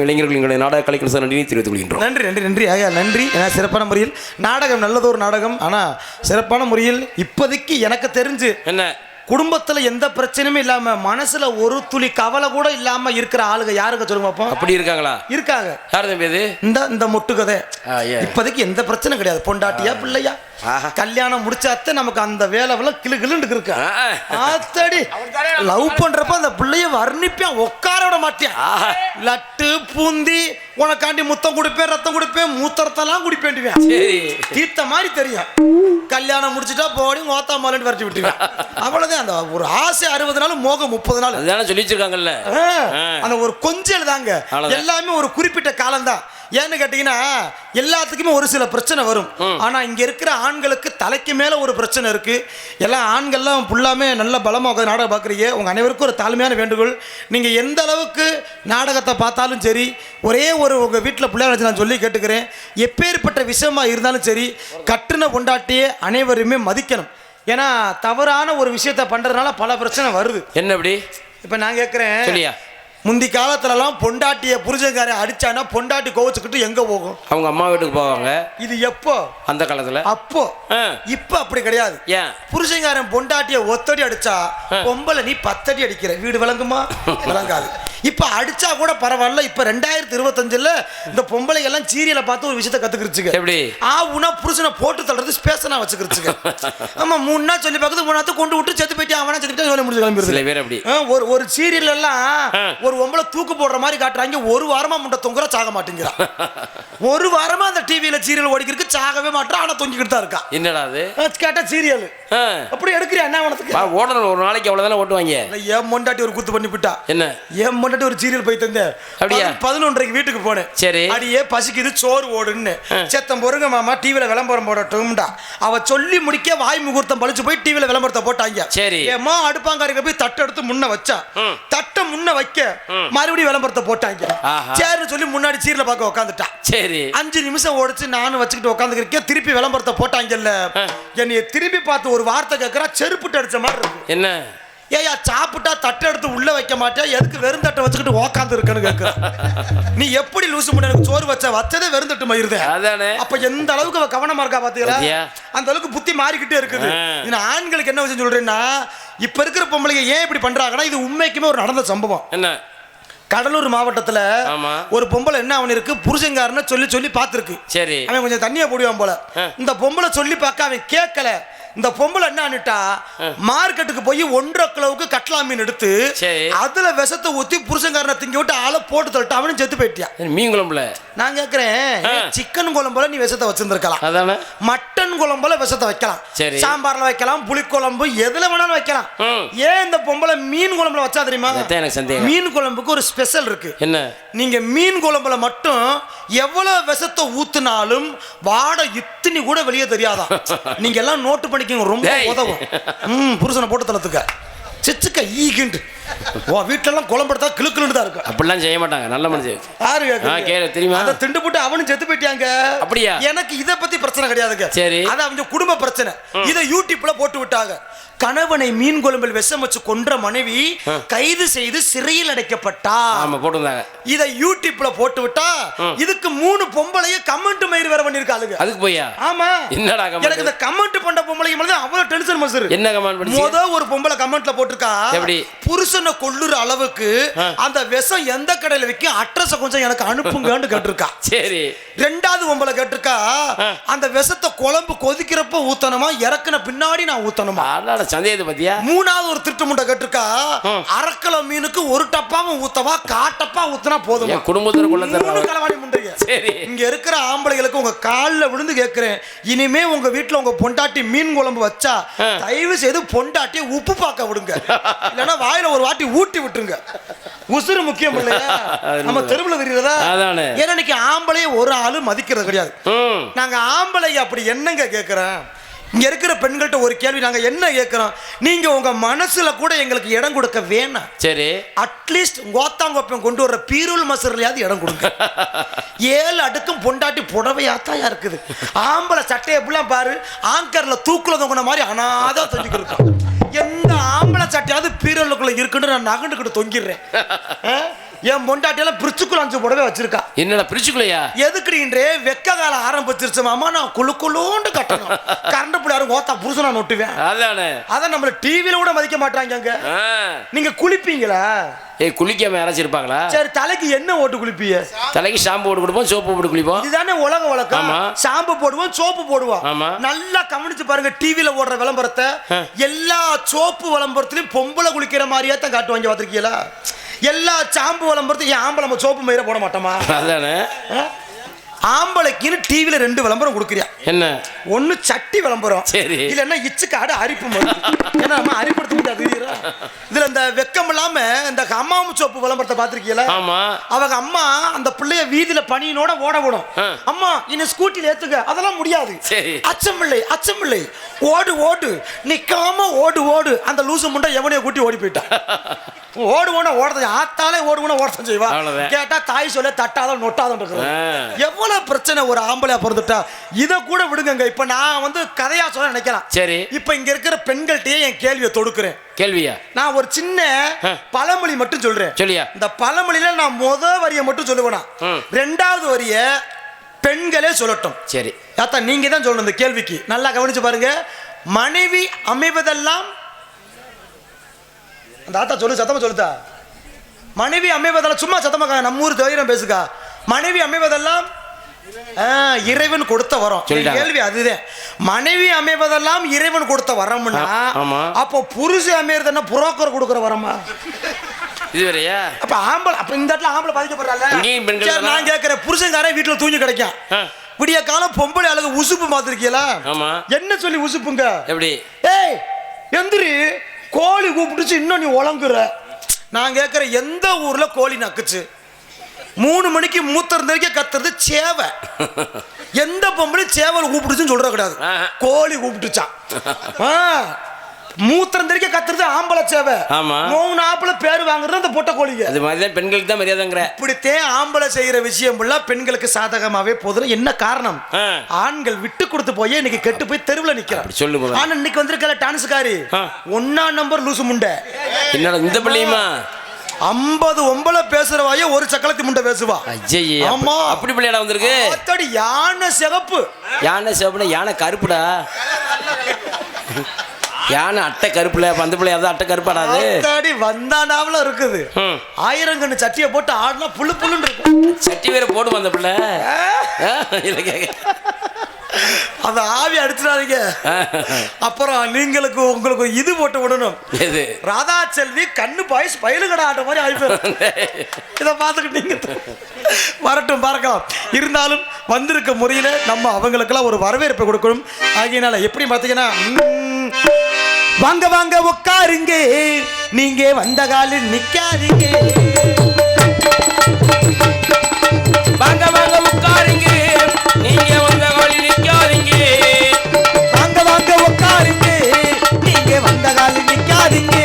இளைஞர்களுடைய நாடக கலைக்கு சார் நன்றி தெரிவித்துக் கொள்கின்றோம். நன்றி நன்றி நன்றி ஐயா நன்றி. ஏன்னா சிறப்பான முறையில் நாடகம் நல்லதொரு நாடகம். ஆனால் சிறப்பான முறையில் இப்போதைக்கு எனக்கு தெரிஞ்சு என்ன குடும்பத்தில் எந்த பிரச்சனையுமே இல்லாம மனசுல ஒரு துளி கவலை கூட இல்லாம இருக்கிற ஆளுங்க யாருங்க சொல்லுங்க பாப்போம். அப்படி இருக்காங்களா? இருக்காங்க. யார் தம்பி அது? இந்த முட்டுக்கதை. இப்போதைக்கு எந்த பிரச்சனை கிடையாது. பொண்டாட்டியா பிள்ளையா கல்யாணம் முடிச்சாத்த நமக்கு அந்த வேலை கிளு கிளுன்னு இருக்கு. ஆத்தடி லவ் பண்றப்ப அந்த பிள்ளைய வர்ணிப்பேன், உட்கார விட மாட்டேன். லட்டு பூந்தி உனக்காண்டி முத்தம் கொடுப்பேன், ரத்தம் கொடுப்பேன், மூத்தரத்தெல்லாம் குடிப்பேன். தீர்த்த மாதிரி தெரியும். கல்யாணம் முடிச்சுட்டா போடி மோத்தா மாலன்னு வரைச்சி விட்டுவேன். அவ்வளவுதான். அந்த ஒரு ஆசை 60 நாள், மோகம் 30 நாள். அதான சொல்லி வச்சிருக்காங்கல்ல. அந்த ஒரு கொஞ்சம் தாங்க. எல்லாமே ஒரு குறிப்பிட்ட காலம் தான். ஏன்னு கேட்டீங்கன்னா எல்லாத்துக்குமே ஒரு சில பிரச்சனை வரும். ஆனா இங்க இருக்கிற ஆண்களுக்கு தலைக்கு மேல ஒரு பிரச்சனை இருக்கு. எல்லா ஆண்கள்லாம் ஃபுல்லாமே நல்ல பலமா நாடகம் பார்க்குறீங்க. உங்க அனைவருக்கும் ஒரு தாழ்மையான வேண்டுகோள். நீங்க எந்த அளவுக்கு நாடகத்தை பார்த்தாலும் சரி, ஒரே ஒரு உங்க வீட்டில் பிள்ளைய நான் சொல்லி கேட்டுக்கிறேன், எப்பேற்பட்ட விஷயமா இருந்தாலும் சரி கட்டுன பொண்டாட்டியே அனைவருமே மதிக்கணும். ஏன்னா தவறான ஒரு விஷயத்த பண்றதுனால பல பிரச்சனை வருது. என்ன அப்படி? இப்ப நான் கேட்கிறேன், முந்தி காலத்துலலாம் பொண்டாட்டிய புருஷன்கார அடிச்சானா பொண்டாட்டி கோவச்சுக்கிட்டு எங்க போகும்? அவங்க அம்மா வீட்டுக்கு போவாங்க. இது எப்போ? அந்த காலத்துல. அப்போ இப்ப அப்படி கிடையாது. புருஷன்காரன் பொண்டாட்டிய ஒத்தடி அடிச்சா பொம்பளை நீ 10 அடி அடிக்கிற வீடு விளங்குமா? விளங்காது. இப்ப அடிச்சா கூட பரவாயில்ல. இப்ப 2025 இந்த பொம்பளை எல்லாம் சீரியலை பார்த்து ஒரு விஷயத்தை கத்துக்கிருச்சுங்க. எப்படி உனா புருஷனை போட்டு தள்ளுறது ஸ்பேஷனா வச்சுக்கிருச்சுங்க. ஆமா, 3 நாள் சொல்லி பார்க்குது, 3 நாள் கொண்டு விட்டு செத்து போயிட்டு அவனா செத்து போயிட்டு சொல்லி முடிச்சு கிளம்பிடுது. ஒரு சீரியல் எல்லாம் ஒரு பொம்பளை தூக்கு போடுற மாதிரி காட்டுறாங்க. ஒரு வாரமா முண்டை தொங்குற சாக மாட்டேங்கிறா. ஒரு வாரமா அந்த டிவியில சீரியல் ஓடிக்கிருக்கு, சாகவே மாட்டா. ஆனா தொங்கிக்கிட்டு தான் இருக்கா. என்னடா அது கேட்டா சீரியல் அப்படி எடுக்கிறியா? என்ன உனக்கு ஓடணும்? ஒரு நாளைக்கு அவ்வளவுதானே ஓட்டுவாங்க. ஏன் மொண்டாட்டி ஒரு குத்து பண்ணி விட்டா. என்ன ஏன் மொண்டாட்டி ஒரு சீரியல் போய் தந்தேன். அப்படியே 11:30 வீட்டுக்கு போனேன். சரி, அடியே பசிக்குது சோறு ஓடுன்னு. செத்தம் பொறுங்க மாமா டிவியில விளம்பரம் போடட்டும்டா. அவ சொல்லி முடிக்க வாய் முகூர்த்தம் பழிச்சு போய் டிவியில விளம்பரத்தை போட்டாங்க. சரி, ஏமா அடுப்பாங்காரிக்க போய் தட்டு எடுத்து முன்ன வச்சா, தட்டை முன்ன வைக்க மறுபடியும் விளம்பரத்தை போட்டாங்க. சரி சொல்லி முன்னாடி சீரியல பார்க்க உட்காந்துட்டா. சரி, 5 நிமிஷம் ஓடிச்சு. நானும் வச்சுக்கிட்டு உட்காந்துருக்கேன். திருப்பி விளம்பரத்தை போட்டாங்கல்ல. என்னைய திரும்பி பார்த்து ஒரு வார்த்தை கேட்கறா, செருப்புட்டு அடிச்ச மாதிரி இருக்கு. என்ன ஏயா சாப்பிட்டா தட்டை எடுத்து உள்ள வைக்க மாட்டியா, எதுக்கு வெறும் தட்டை வச்சுக்கிட்டு உக்காந்து இருக்கன்னு கேட்கிற. நீ எப்படி லூசு பண்ண? எனக்கு சோறு வச்சதே வெறும் தட்டு மயிருதே. அப்ப எந்த அளவுக்கு அவ கவனமா இருக்கா பாத்தீங்களா? அந்த அளவுக்கு புத்தி மாறிக்கிட்டே இருக்குது. ஆண்களுக்கு என்ன விஷயம் சொல்றேன்னா, இப்ப இருக்கிற பொம்பளைங்க ஏன் இப்படி பண்றாங்கன்னா, இது உண்மைக்குமே ஒரு நடந்த சம்பவம். என்ன கடலூர் மாவட்டத்துல ஒரு பொம்பளை என்ன அவன் இருக்கு, புருஷங்காரன்னு சொல்லி சொல்லி பாத்துருக்கு. சரி, அவன் கொஞ்சம் தண்ணியை போடுவான் போல. இந்த பொம்பளை சொல்லி பார்க்க அவன் கேட்கல. இந்த பொம்பளை என்ன ஆனிட்டா, மார்க்கெட்டுக்கு போய் 1.5 கிலோவுக்கு கட்லா மீன் எடுத்து அதுல விஷத்தை ஊத்தி புருஷங்காரனை திங்க விட்டு ஆளை போட்டு தள்ளிட்டு அவனும் செத்து போயிட்டியா. மீன் குழம்புல நான் கேட்கிறேன், சிக்கன் குழம்புல நீ விஷத்தை வச்சிருந்திருக்கலாம், மட்டன் குழம்புல விஷத்தை வைக்கலாம், சாம்பார்ல வைக்கலாம், புளிக்குழம்பு எதுல வேணாலும் வைக்கலாம். ஏன் இந்த பொம்பளை மீன் குழம்புல வச்சா தெரியுமா? மீன் குழம்புக்கு ஒரு ஸ்பெஷல் இருக்கு. என்ன? நீங்க மீன் குழம்புல மட்டும் எவ்வளவு விஷத்தை ஊத்துனாலும் வாடை இத்தினி கூட வெளியே தெரியாதான். நீங்க எல்லாம் நோட்டு பண்ணிக்க, ரொம்ப உதவும். புருஷனை போட்டு தளத்துக்க சிச்சுக்க ஈகிண்டு வீட்டுல எல்லாம் குழம்பெடுத்தா கிளுக்குன்னு தான் இருக்கு. அப்படிலாம் செய்ய மாட்டாங்க, நல்ல மனுஷன். யாரு தெரியுமா? அதை திண்டு போட்டு அவனும் செத்து போயிட்டாங்க. அப்படியா? எனக்கு இதை பத்தி பிரச்சனை கிடையாதுங்க. சரி, அது அவங்க குடும்ப பிரச்சனை. இதை யூடியூப்ல போட்டு விட்டாங்க. கணவனை மீன் குழம்பில் விஷம் வச்சு கொன்ற மனைவி கைது செய்து சிறையில் அடைக்கப்பட்டார். இதை யூடியூப்ல போட்டு விட்டா இதுக்கு 3 பொம்பளைய கமெண்ட் மயிர் வேற பண்ணிருக்காளுங்க. அதுக்கு போயா? ஆமா. என்னடா எனக்கு இந்த கமெண்ட் பண்ண பொம்பளைங்க மேல அவ்வளவு டென்ஷன் மசரு. என்ன கமெண்ட் பண்ணி? ஒரு பொம்பளை கமெண்ட்ல போட்டுருக்கா, எப்படி புருஷனை கொல்லுற அளவுக்கு அந்த விஷம் எந்த கடையில விற்கும், அட்ரஸ் கொஞ்சம் எனக்கு அனுப்புங்கன்னு கேட்டிருக்கா. சரி, 2வது பொம்பளை கேட்டிருக்கா, அந்த விஷத்தை குழம்பு கொதிக்கிறப்ப ஊத்தணுமா, இறக்குன பின்னாடி நான் ஊத்தணுமா. சந்தேகத்தை பத்தியா? 3வது ஒரு திருட்டு முண்டை கேட்டிருக்கா, 1/2 கிலோ மீனுக்கு 1 டப்பாவும் ஊத்தவா, காட்டப்பா ஊத்துனா போதும். குடும்பத்துல களவாணி முண்டைங்க. சரி, இங்க இருக்கிற ஆம்பளைகளுக்கு உங்க காலில் விழுந்து கேட்கிறேன், இனிமே உங்க வீட்டுல உங்க பொண்டாட்டி மீன் குழம்பு வச்சா தயவு செய்து பொண்டாட்டியை உப்பு பார்க்க விடுங்க, இல்லைன்னா வாயில ஒரு வாட்டி ஊட்டி விட்டுருங்க. உசுறு முக்கியம் இல்லையா? நம்ம தெருவில் தெரியுறதா? ஏன்னா இன்னைக்கு ஆம்பளைய ஒரு ஆளு மதிக்கிறது கிடையாது. நாங்க ஆம்பளை அப்படி என்னங்க கேட்கிறேன்? இங்க இருக்கிற பெண்கள்கிட்ட ஒரு கேள்வி நாங்க என்ன கேட்கிறோம், நீங்க உங்க மனசுல கூட எங்களுக்கு இடம் கொடுக்க வேணாம். சரி, அட்லீஸ்ட் கோத்தாங்கோப்பம் கொண்டு வர்ற பீருள் மசூர்லயாவது இடம் கொடுங்க. 7 அடுக்கும் பொண்டாட்டி புடவையாத்தாயா இருக்குது. ஆம்பளை சட்டையை எப்படிலாம் பாரு, ஆங்கர்ல தூக்குல தொங்கின மாதிரி அனாதா தொங்கிட்டு இருக்கோம். எந்த ஆம்பளை சட்டையாவது பீரலுக்குள்ள இருக்குன்னு நான் நகண்டுக்கிட்டு தொங்கிடுறேன். என் பொண்டாட்டியெல்லாம் பிரிச்சுக்குள்ள 5 புடவை வச்சிருக்கா. என்னடா பிரிச்சுக்குள்ளையா? எதுக்குறீன்றே வெக்க காலம் ஆரம்பிச்சிருச்சு மாமா, நான் குழுக்குள்ளோண்டு கட்டணும். கரண்ட் பிள்ளையாரும் ஓத்தா புருஷனா நொட்டுவேன். அதானே, அதான் நம்மள டிவில கூட மதிக்க மாட்டாங்க அங்க. நீங்க குளிப்பீங்களா? ஏய், குளிக்காம யாராச்சும் இருப்பாங்களா? சரி, தலைக்கு என்ன ஓட்டு குளிப்பீங்க? தலைக்கு ஷாம்பு போட்டு கொடுப்போம், சோப்பு போட்டு குளிப்போம். இதுதானே உலக வழக்கம். ஷாம்பு போடுவோம், சோப்பு போடுவோம். நல்லா கவனிச்சு பாருங்க, டிவில ஓடுற விளம்பரத்தை. எல்லா சோப்பு விளம்பரத்திலயும் பொம்பளை குளிக்கிற மாதிரியே தான் காட்டுவாங்க, பாத்திருக்கீங்களா? எல்லா சாம்பு விளம்பரத்தையும் ஆம்பளை நம்ம சோப்பு மயிரை போட மாட்டோமா? அதானே. ஆம்பளைக்குன்னு டிவில 2 விளம்பரம் கொடுக்குறியா? என்ன? ஒன்னு சட்டி விளம்பரம், சரி, இல்லன்னா இச்சுக்காடு அரிப்பு மருந்து. ஏன்னா நம்ம அரிப்படுத்த முடியாது. இதுல இந்த வெக்கம் இல்லாம இந்த அம்மாவும் சோப்பு விளம்பரத்தை பாத்திருக்கீங்களா? ஆமா. அவங்க அம்மா அந்த பிள்ளைய வீதியில பனியினோட ஓட விடும். அம்மா இன்னும் ஸ்கூட்டில ஏத்துக்க, அதெல்லாம் முடியாது. அச்சமில்லை அச்சமில்லை, ஓடு ஓடு, நிக்காம ஓடு ஓடு. அந்த லூசு முண்டை எவனைய கூட்டி ஓடி போயிட்டான். ஓடுவோன ஓடுறது ஆத்தாலே ஓடுவோன ஓடுறது செய்வா. கேட்டா தாய் சொல்ல தட்டாதான் நொட்டாதான் இருக்கிறது. எவ்வளவு பிரச்சனை ஒரு ஆம்பளையா பிறந்துட்டா. இதை கூட விடுங்க. இப்ப நான் வந்து கதையா சொல்ல நினைக்கலாம். சரி, இப்ப இங்க இருக்கிற பெண்கள்கிட்டயே என் கேள்வியை தொடுக்கிறேன். கேள்வியா? நான் ஒரு சின்ன பழமொழி மட்டும் சொல்றேன். சொல்லியா? இந்த பழமொழியில நான் முதல் வரியை மட்டும் சொல்லுவேனா, 2வது வரிய பெண்களே சொல்லட்டும். சரி தாத்தா, நீங்க தான் சொல்லணும் இந்த கேள்விக்கு. நல்லா கவனிச்சு பாருங்க. மனைவி அமைவதெல்லாம், தாத்தா சொல்லு, சத்தமா சொல்லுதா. மனைவி அமைவதெல்லாம், சும்மா சத்தமா, நம்ம ஊர் தைரியம் பேசுக்கா. மனைவி அமைவதெல்லாம் இறைவன் கொடுத்த வரம். கேள்வி அதுதான். மனைவி அமைவதெல்லாம் இறைவன் கொடுத்த வரம்னா, அப்போ புருஷன் அமையறது என்ன புரோக்கர் கொடுக்கிற வரமா? இதுவரையா? அப்ப ஆம்பளை, அப்ப இந்த இடத்துல ஆம்பளை பாதிக்கப்படுறாங்க. நான் கேட்கிறேன், புருஷன்காரன் வீட்டுல தூங்கி கிடைக்கும். விடிய காலம் பொம்பளை அழகு உசுப்பு பார்த்திருக்கீங்களா? என்ன சொல்லி உசுப்புங்க? எப்படி? ஏய் எந்திரி, கோழி கூப்பிட்டுச்சு, இன்னும் நீ உழங்குற. நான் கேட்கிற, எந்த ஊர்ல கோழி நக்குச்சு? 3 மணிக்கு மூத்திருந்தே கத்துறது சேவை. எந்த பொம்பளை சேவல் கூப்பிட்டுச்சுன்னு சொல்ற கிடையாது, கோழி கூப்பிட்டுச்சான். மூத்திரந்தரிக்க கத்துறது ஆம்பளை சேவை. ஆமா, 3 ஆம்பளை பேர் வாங்குறது அந்த பொட்டை கோழிங்க. அது மாதிரி தான் பெண்களுக்கு தான் மரியாதைங்கிற. இப்படித்தே ஆம்பளை செய்யற விஷயம் எல்லாம் பெண்களுக்கு சாதகமாவே போதும். என்ன காரணம்? ஆண்கள் விட்டு கொடுத்து போய் இன்னைக்கு கெட்டு போய் தெருவில் நிக்கிறான். சொல்லு. ஆனா இன்னைக்கு வந்திருக்கல டான்ஸ்காரி 1ஆம் நம்பர் லூசு முண்டை. என்னடா இந்த பிள்ளையுமா? 50 ஒம்பளை பேசுற வாய ஒரு சக்கலத்தி முண்டை பேசுவா. ஆமா, அப்படி பிள்ளையாடா வந்திருக்கு. அத்தடி யானை சிவப்பு. யானை சிவப்புனா யானை கருப்புடா. யானை அட்டை கருப்புல, பந்த பிள்ளையா அட்டை கருப்பாடாது. அத்தடி வந்தானாவல இருக்குது. 1000 கண்ணு சட்டியை போட்டு ஆடுனா புல்லு புல்லுன்னு இருக்கும். சட்டி வேற போடு வந்த பிள்ளை. அத ஆவி அடிச்சிடாதீங்க. அப்புறம் நீங்களுக்கு உங்களுக்கு இது போட்டு விடணும். எது? ராதா செல்வி கண்ணு பாய்ஸ் பயிலுகடா ஆட்ட மாதிரி ஆயிப்போம். இதை பார்த்துக்கிட்டீங்க. வரட்டும், பார்க்கலாம். இருந்தாலும் வந்திருக்க முறையில நம்ம அவங்களுக்கெல்லாம் ஒரு வரவேற்பை கொடுக்கணும். ஆகையினால எப்படி பார்த்தீங்கன்னா, வாங்க வாங்க உட்காருங்க, நீங்க வந்த காலில் நிக்காதீங்க. வாங்க வாங்க உட்காருங்க, நீங்க வந்த காலில் நிக்காதீங்க. வாங்க வாங்க உட்காருங்க, நீங்க வந்த காலில் நிக்காதீங்க.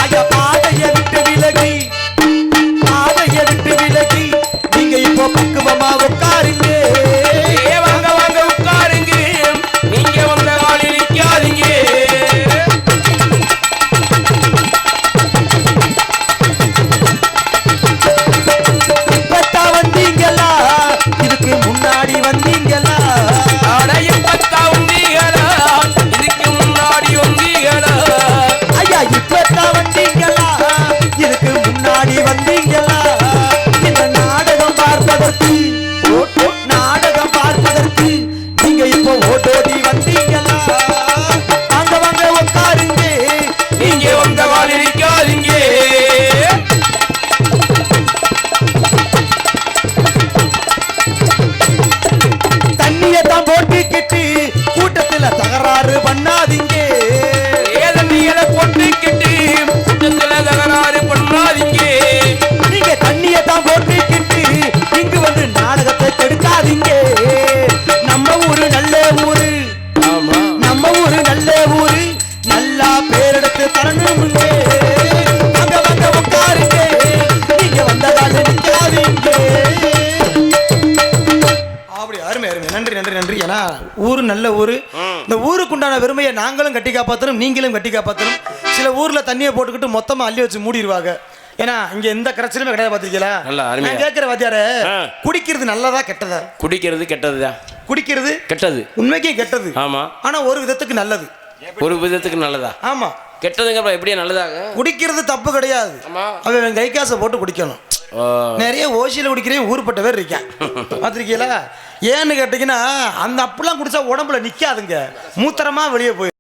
ஐயா பாதையை விட்டு விலகி, பாதையை விட்டு விலகி, நீங்க இப்போ பக்குவமா உட்காருங்க. வாங்க வாங்க உட்காருங்க, நீங்க வந்த காலில் நிக்காதீங்க. முன்னாடி வந்தீங்களா? இப்பத்தா வந்தீங்களா? இதுக்கு முன்னாடி வந்தீங்களா? ஐயா இப்பத்தா வந்தீங்களா? இதுக்கு முன்னாடி வந்தீங்களா? இந்த நாடகம் பார்ப்பதற்கு, நாடகம் பார்ப்பதற்கு நீங்க இப்போ ஓட்டோடி வந்தீங்களா? வாங்க வாங்க உட்காருங்க, நீங்க வந்த கால் இருக்காதீங்க. போட்டுக்கிட்டு கூட்டத்துல தகராறு பண்ணாதீங்க. ஏதன்னியலை போட்டுக்கிட்டு கூட்டத்துல தகராறு பண்ணாதீங்க. நீங்க தண்ணியை தான் போட்டுக்கிட்டு இங்கு வந்து நாடகத்தை கெடுக்காதீங்க. நம்ம ஊரு நல்ல ஊரு, நம்ம ஊரு நல்ல ஊரு, நல்லா பேரெடுத்து தரணுங்க. அங்க வந்து உட்காருங்க, நீங்க வந்த கால நிக்காதீங்க. அருமை அருமை, நன்றி நன்றி நன்றி. ஏன்னா ஊரு நல்ல ஊரு. இந்த ஊருக்கு உண்டான பெருமையை நாங்களும் கட்டி காப்பாற்றணும், நீங்களும் கட்டி காப்பாற்றணும். சில ஊர்ல தண்ணியை போட்டுக்கிட்டு மொத்தமா அள்ளி வச்சு மூடிடுவாங்க. ஏன்னா இங்க எந்த கரைச்சலுமே கிடையாது பாத்திருக்கீங்களா? நல்லா அருமையா. நான் கேட்கிற வாத்தியாரே, குடிக்கிறது நல்லதா கெட்டதா? குடிக்கிறது கெட்டதுதான். குடிக்கிறது கெட்டது. உண்மைக்கே கெட்டது. ஆமா. ஆனா ஒரு விதத்துக்கு நல்லது. ஒரு விதத்துக்கு நல்லதா? ஆமா. கெட்டதுங்க எப்படியா நல்லதாக? குடிக்கிறது தப்பு கிடையாது. அவன் கை காசை போட்டு குடிக்கணும். நிறைய ஓசியில குடிக்கிறேன் ஊருப்பட்ட பேர் இருக்கேன் பாத்திருக்கீங்களா? ஏன்னு கேட்டீங்கன்னா அந்த அப்பெல்லாம் குடிச்சா உடம்புல நிக்காதுங்க, மூத்திரமா வெளியே போய்